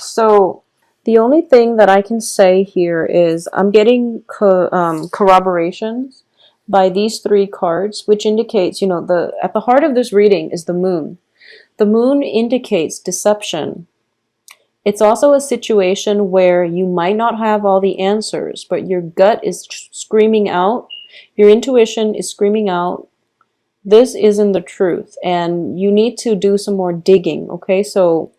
So the only thing that I can say here is I'm getting corroborations by these three cards, which indicates, the at the heart of this reading is the moon. The moon indicates deception. It's also a situation where you might not have all the answers, but your gut is screaming out, your intuition is screaming out, this isn't the truth, and you need to do some more digging, okay? So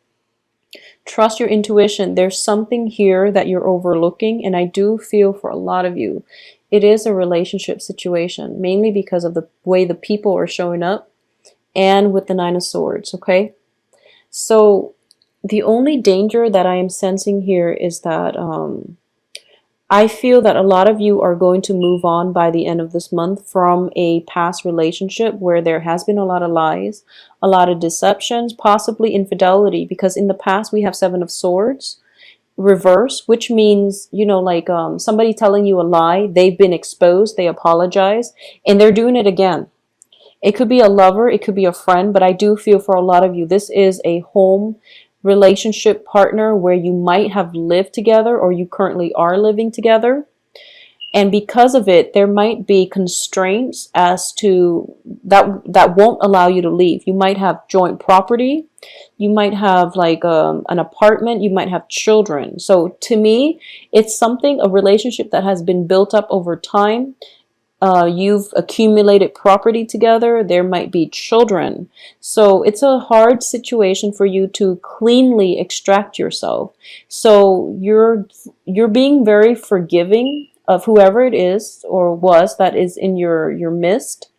trust your intuition. There's something here that you're overlooking, and I do feel for a lot of you, it is a relationship situation, mainly because of the way the people are showing up and with the Nine of Swords, okay? So the only danger that I am sensing here is that I feel that a lot of you are going to move on by the end of this month from a past relationship where there has been a lot of lies, a lot of deceptions, possibly infidelity, because in the past we have Seven of Swords reverse, which means, like somebody telling you a lie, they've been exposed, they apologize, and they're doing it again. It could be a lover, it could be a friend, but I do feel for a lot of you, this is a home relationship partner where you might have lived together or you currently are living together. And because of it, there might be constraints as to that won't allow you to leave. You might have joint property. You might have like an apartment. You might have children. So to me, it's a relationship that has been built up over time. You've accumulated property together. There might be children. So it's a hard situation for you to cleanly extract yourself. So you're being very forgiving of whoever it is or was that is in your midst,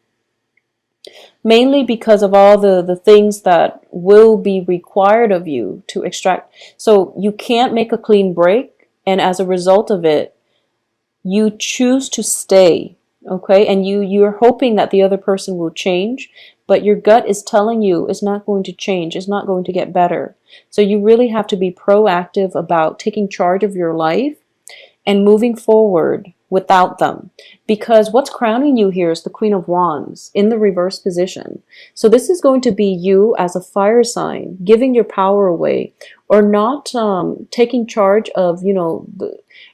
mainly because of all the things that will be required of you to extract. So you can't make a clean break, and as a result of it, you choose to stay. Okay, and you're hoping that the other person will change, but your gut is telling you it's not going to change, it's not going to get better. So you really have to be proactive about taking charge of your life and moving forward without them. Because what's crowning you here is the Queen of Wands in the reverse position. So this is going to be you as a fire sign, giving your power away, or not taking charge of,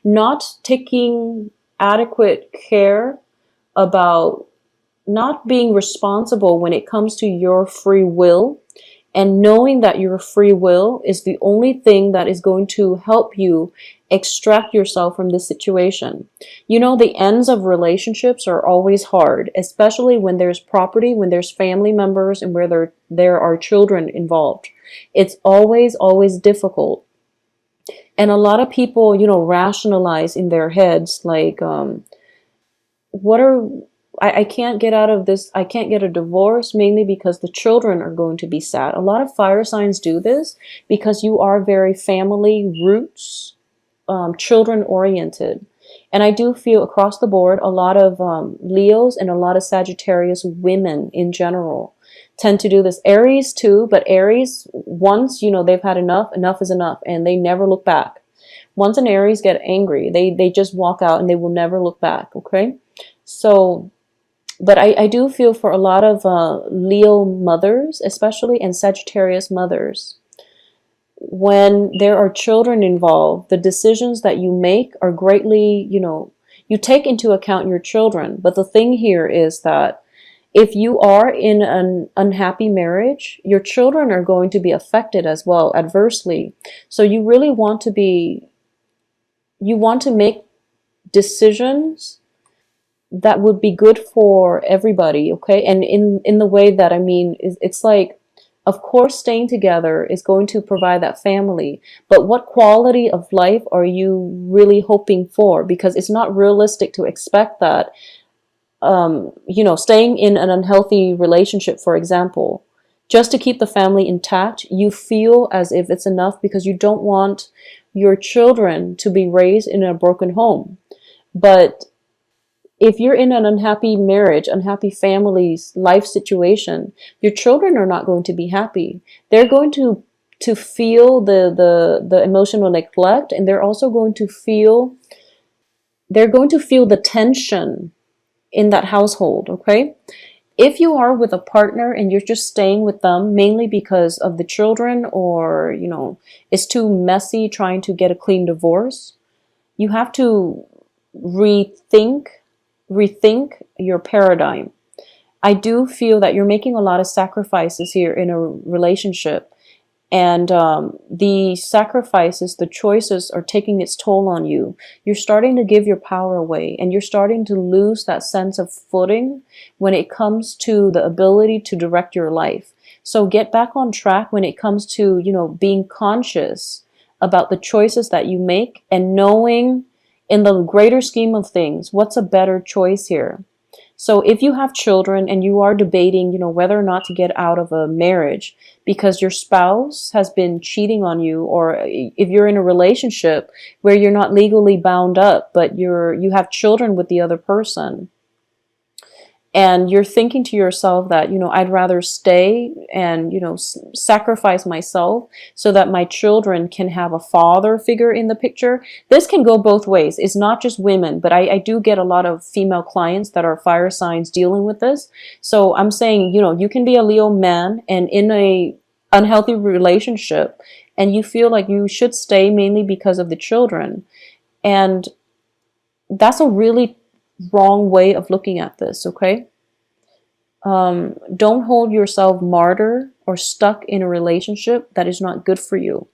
not taking adequate care about not being responsible when it comes to your free will, and knowing that your free will is the only thing that is going to help you extract yourself from this situation. The ends of relationships are always hard, especially when there's property, when there's family members, and where there are children involved. It's always, always difficult. And a lot of people, rationalize in their heads, like, I can't get out of this, I can't get a divorce, mainly because the children are going to be sad. A lot of fire signs do this because you are very family roots, children oriented. And I do feel across the board, a lot of Leos and a lot of Sagittarius women in general tend to do this. Aries too, but Aries, once, they've had enough is enough, and they never look back. Once an Aries get angry, they just walk out and they will never look back, okay? So, but I do feel for a lot of Leo mothers, especially, and Sagittarius mothers, when there are children involved, the decisions that you make are greatly, you take into account your children. But the thing here is that if you are in an unhappy marriage, your children are going to be affected as well, adversely. So you really want to make decisions that would be good for everybody, okay? And in the way that I mean, it's like, of course, staying together is going to provide that family, but what quality of life are you really hoping for? Because it's not realistic to expect that, staying in an unhealthy relationship, for example, just to keep the family intact, you feel as if it's enough because you don't want your children to be raised in a broken home. But if you're in an unhappy marriage, unhappy family's life situation, your children are not going to be happy. They're going to feel the emotional neglect, and they're also going to feel the tension in that household, okay? If you are with a partner and you're just staying with them mainly because of the children, or, it's too messy trying to get a clean divorce, you have to rethink rethink your paradigm. I do feel that you're making a lot of sacrifices here in a relationship, and the sacrifices, the choices are taking its toll on you. You're starting to give your power away, and you're starting to lose that sense of footing when it comes to the ability to direct your life. So get back on track when it comes to, being conscious about the choices that you make, and knowing in the greater scheme of things, what's a better choice here. So if you have children and you are debating, whether or not to get out of a marriage because your spouse has been cheating on you, or if you're in a relationship where you're not legally bound up, but you have children with the other person, and you're thinking to yourself that, I'd rather stay and, sacrifice myself so that my children can have a father figure in the picture. This can go both ways. It's not just women, but I do get a lot of female clients that are fire signs dealing with this. So I'm saying, you can be a Leo man and in a unhealthy relationship, and you feel like you should stay mainly because of the children. And that's a really wrong way of looking at this, okay? Don't hold yourself martyr or stuck in a relationship that is not good for you.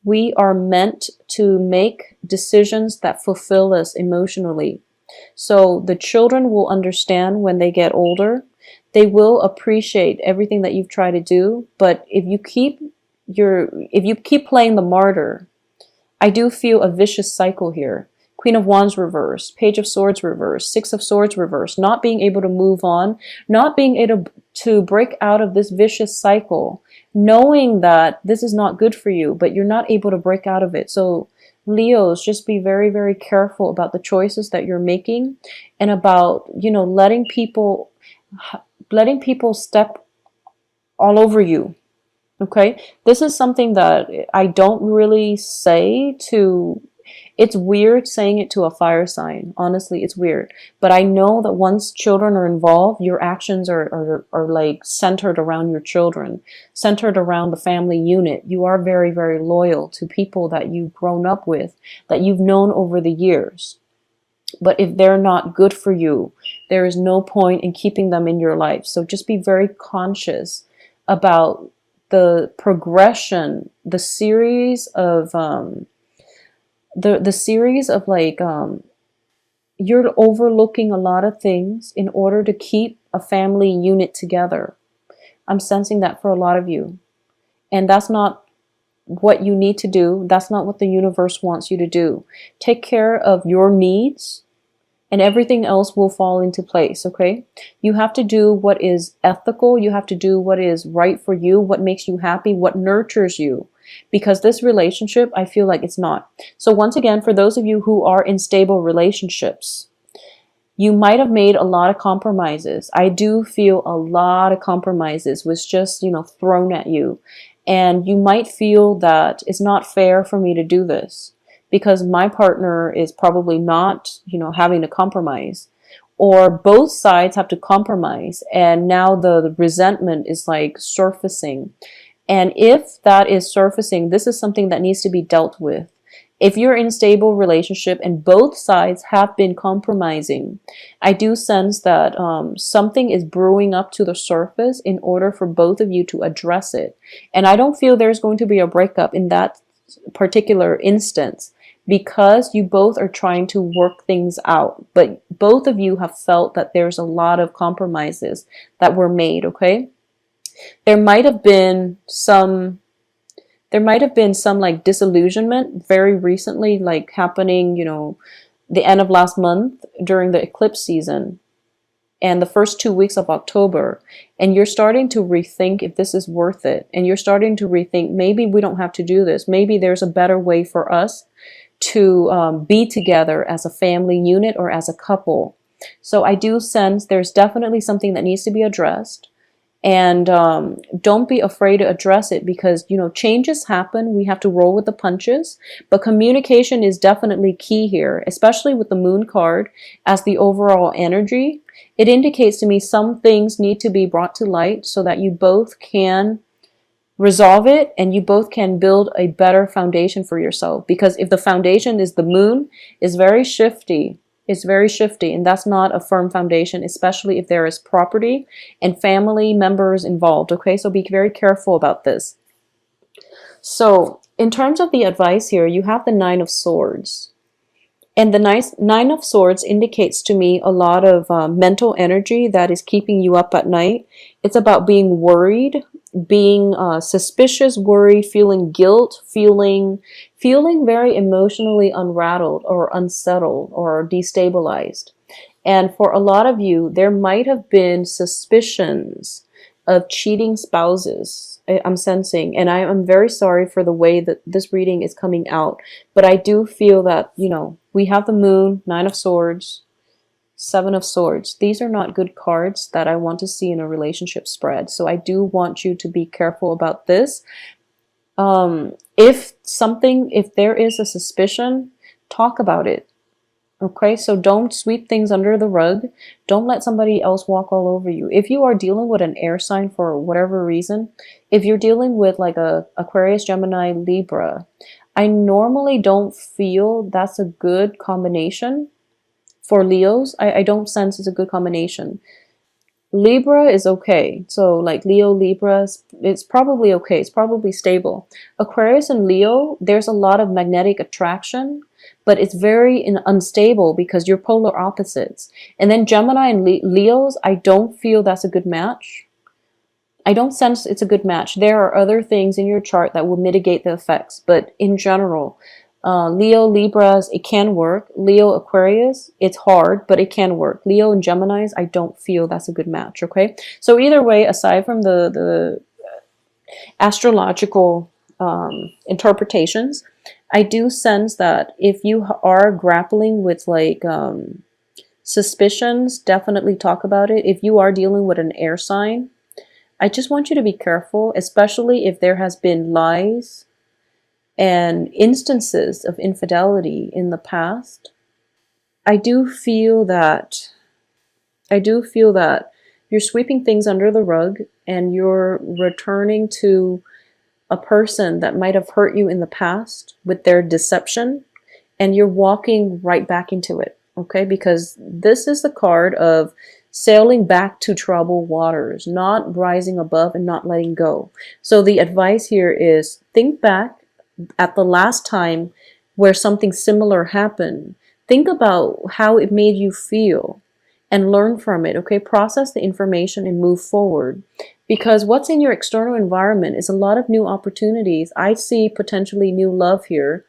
We are meant to make decisions that fulfill us emotionally. So the children will understand when they get older. They will appreciate everything that you've tried to do. But if you keep playing the martyr, I do feel a vicious cycle here. Queen of Wands reverse, Page of Swords reverse, Six of Swords reverse, not being able to move on, not being able to break out of this vicious cycle, knowing that this is not good for you, but you're not able to break out of it. So Leos, just be very, very careful about the choices that you're making, and about, letting people step all over you. Okay, this is something that I don't really say to, it's weird saying it to a fire sign. Honestly, it's weird. But I know that once children are involved, your actions are like centered around your children, centered around the family unit. You are very, very loyal to people that you've grown up with, that you've known over the years. But if they're not good for you, there is no point in keeping them in your life. So just be very conscious about the progression, the series of you're overlooking a lot of things in order to keep a family unit together. I'm sensing that for a lot of you. And that's not what you need to do. That's not what the universe wants you to do. Take care of your needs, and everything else will fall into place, okay? You have to do what is ethical. You have to do what is right for you, what makes you happy, what nurtures you. Because this relationship, I feel like it's not. So once again, for those of you who are in stable relationships, you might have made a lot of compromises. I do feel a lot of compromises was just, thrown at you. And you might feel that it's not fair for me to do this, because my partner is probably not, having to compromise, or both sides have to compromise, and now the resentment is like surfacing. And if that is surfacing, this is something that needs to be dealt with. If you're in a stable relationship and both sides have been compromising, I do sense that something is brewing up to the surface in order for both of you to address it. And I don't feel there's going to be a breakup in that particular instance, because you both are trying to work things out. But both of you have felt that there's a lot of compromises that were made, okay? There might have been some like disillusionment very recently, like happening, the end of last month during the eclipse season and the first 2 weeks of October. And you're starting to rethink if this is worth it. And you're starting to rethink, maybe we don't have to do this. Maybe there's a better way for us to be together as a family unit or as a couple. So I do sense there's definitely something that needs to be addressed. And don't be afraid to address it, because, changes happen. We have to roll with the punches. But communication is definitely key here, especially with the Moon card as the overall energy. It indicates to me some things need to be brought to light so that you both can resolve it and you both can build a better foundation for yourself. Because if the foundation is the moon, is very shifty. It's very shifty, and that's not a firm foundation, especially if there is property and family members involved. Okay, so be very careful about this. So in terms of the advice here, you have the Nine of Swords. And the Nine of Swords indicates to me a lot of mental energy that is keeping you up at night. It's about being worried, being suspicious, worried, feeling guilt, feeling very emotionally unrattled or unsettled or destabilized. And for a lot of you, there might have been suspicions of cheating spouses. I'm sensing, and I am very sorry for the way that this reading is coming out, but I do feel that, we have the moon, Nine of Swords, Seven of Swords. These are not good cards that I want to see in a relationship spread. So I do want you to be careful about this. If there is a suspicion, talk about it. Okay, so don't sweep things under the rug. Don't let somebody else walk all over you. If you are dealing with an air sign for whatever reason, if you're dealing with like a Aquarius, Gemini, Libra, I normally don't feel that's a good combination for Leos. I don't sense it's a good combination. Libra is okay. So like Leo, Libra, it's probably okay. It's probably stable. Aquarius and Leo, there's a lot of magnetic attraction, but it's very unstable because you're polar opposites. And then Gemini and Leos, I don't feel that's a good match. I don't sense it's a good match. There are other things in your chart that will mitigate the effects, but in general, Leo, Libras, it can work. Leo, Aquarius, it's hard, but it can work. Leo and Geminis, I don't feel that's a good match, okay? So either way, aside from the astrological interpretations, I do sense that if you are grappling with like suspicions, definitely talk about it. If you are dealing with an air sign, I just want you to be careful, especially if there has been lies and instances of infidelity in the past. I do feel that you're sweeping things under the rug and you're returning to a person that might have hurt you in the past with their deception, and you're walking right back into it, okay? Because this is the card of sailing back to troubled waters, not rising above and not letting go. So the advice here is think back at the last time where something similar happened. Think about how it made you feel and learn from it, okay? Process the information and move forward. Because what's in your external environment is a lot of new opportunities. I see potentially new love here.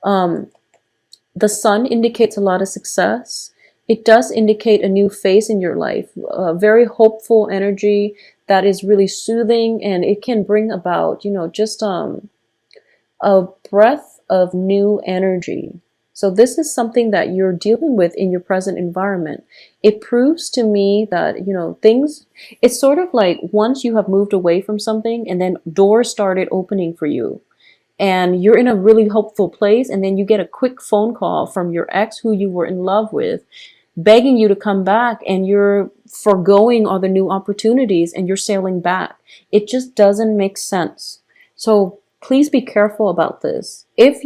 The sun indicates a lot of success. It does indicate a new phase in your life, a very hopeful energy that is really soothing, and it can bring about, just a breath of new energy. So this is something that you're dealing with in your present environment. It proves to me that, things, it's sort of like once you have moved away from something and then doors started opening for you and you're in a really hopeful place, and then you get a quick phone call from your ex who you were in love with, begging you to come back, and you're foregoing all the new opportunities and you're sailing back. It just doesn't make sense. So please be careful about this. If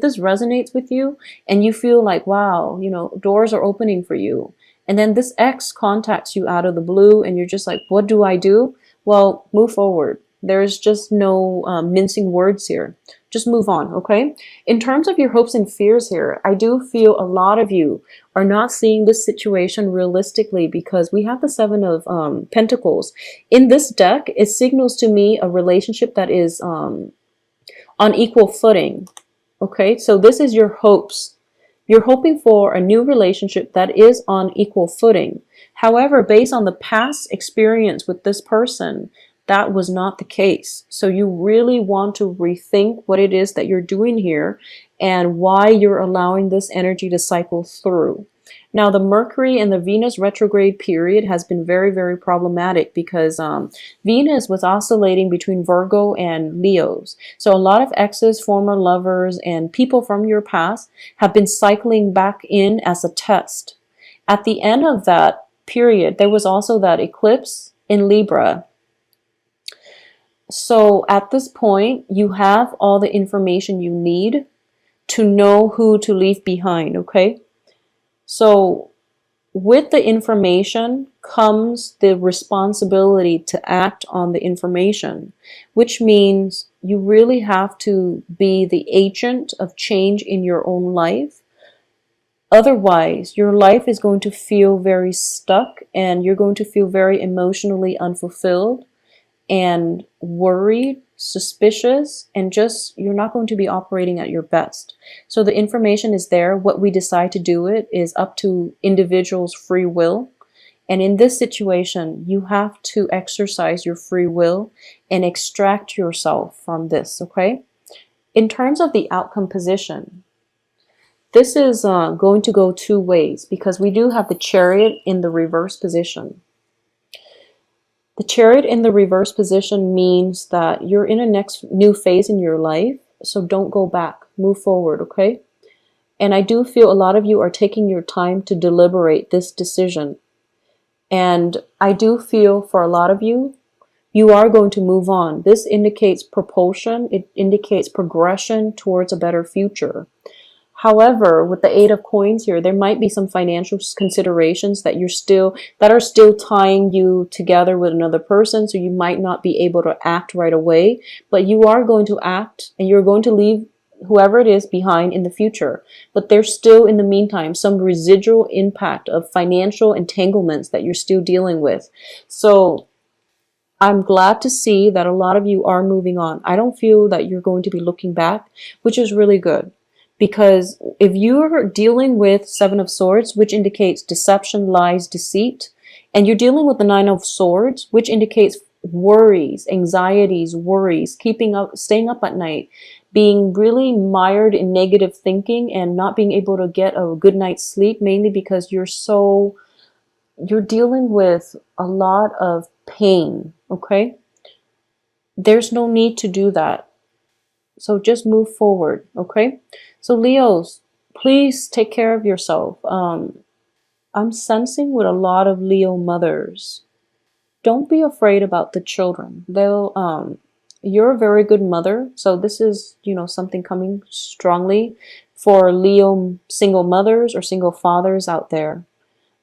this resonates with you and you feel like, wow, doors are opening for you, and then this ex contacts you out of the blue and you're just like, what do I do? Well, move forward. There's just no mincing words here. Just move on, okay? In terms of your hopes and fears here, I do feel a lot of you are not seeing this situation realistically because we have the Seven of Pentacles. In this deck, it signals to me a relationship that is on equal footing, okay? So this is your hopes. You're hoping for a new relationship that is on equal footing. However, based on the past experience with this person, that was not the case. So you really want to rethink what it is that you're doing here and why you're allowing this energy to cycle through. Now, the Mercury and the Venus retrograde period has been very, very problematic because Venus was oscillating between Virgo and Leos. So a lot of exes, former lovers, and people from your past have been cycling back in as a test. At the end of that period. There was also that eclipse in Libra. So at this point, you have all the information you need to know who to leave behind, okay? So with the information comes the responsibility to act on the information, which means you really have to be the agent of change in your own life. Otherwise, your life is going to feel very stuck and you're going to feel very emotionally unfulfilled and worried, suspicious, and just you're not going to be operating at your best. So the information is there. What we decide to do it is up to individuals' free will. And in this situation, you have to exercise your free will and extract yourself from this, okay? In terms of the outcome position, this is going to go two ways because we do have the Chariot in the reverse position. The Chariot in the reverse position means that you're in a next new phase in your life, so don't go back, move forward, okay? And I do feel a lot of you are taking your time to deliberate this decision. And I do feel for a lot of you, you are going to move on. This indicates propulsion, it indicates progression towards a better future. However, with the Eight of Coins here, there might be some financial considerations that are still tying you together with another person, so you might not be able to act right away, but you are going to act and you're going to leave whoever it is behind in the future. But there's still, in the meantime, some residual impact of financial entanglements that you're still dealing with. So I'm glad to see that a lot of you are moving on. I don't feel that you're going to be looking back, which is really good. Because if you're dealing with Seven of Swords, which indicates deception, lies, deceit, and you're dealing with the Nine of Swords, which indicates worries, anxieties, worries, staying up at night, being really mired in negative thinking and not being able to get a good night's sleep, mainly because you're dealing with a lot of pain, okay? There's no need to do that. So just move forward, okay? So Leos, please take care of yourself. I'm sensing with a lot of Leo mothers, don't be afraid about the children. You're a very good mother. So this is, something coming strongly for Leo single mothers or single fathers out there.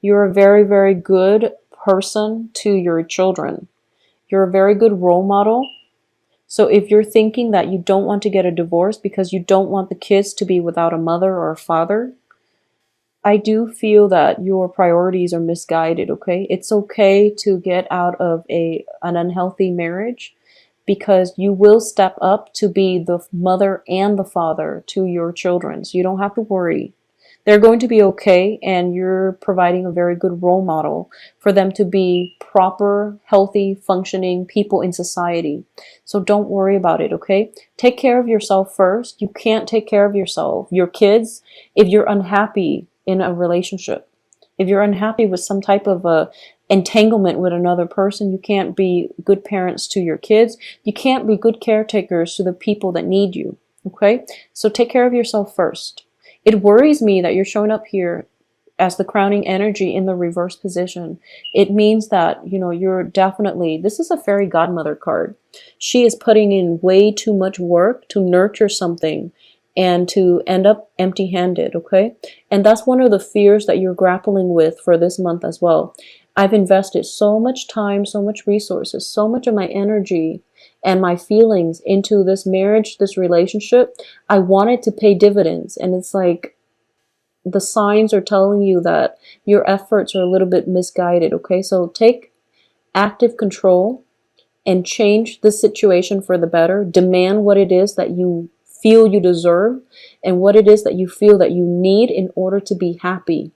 You're a very, very good person to your children. You're a very good role model. So if you're thinking that you don't want to get a divorce because you don't want the kids to be without a mother or a father, I do feel that your priorities are misguided, okay? It's okay to get out of an unhealthy marriage because you will step up to be the mother and the father to your children. So you don't have to worry. They're going to be okay, and you're providing a very good role model for them to be proper, healthy, functioning people in society. So don't worry about it, okay? Take care of yourself first. You can't take care of yourself, your kids, if you're unhappy in a relationship. If you're unhappy with some type of a entanglement with another person, you can't be good parents to your kids. You can't be good caretakers to the people that need you, okay? So take care of yourself first. It worries me that you're showing up here as the crowning energy in the reverse position. It means that, you're definitely, this is a fairy godmother card. She is putting in way too much work to nurture something and to end up empty-handed, okay? And that's one of the fears that you're grappling with for this month as well. I've invested so much time, so much resources, so much of my energy and my feelings into this marriage, this relationship. I want it to pay dividends. And it's like the signs are telling you that your efforts are a little bit misguided, okay? So take active control and change the situation for the better. Demand what it is that you feel you deserve and what it is that you feel that you need in order to be happy.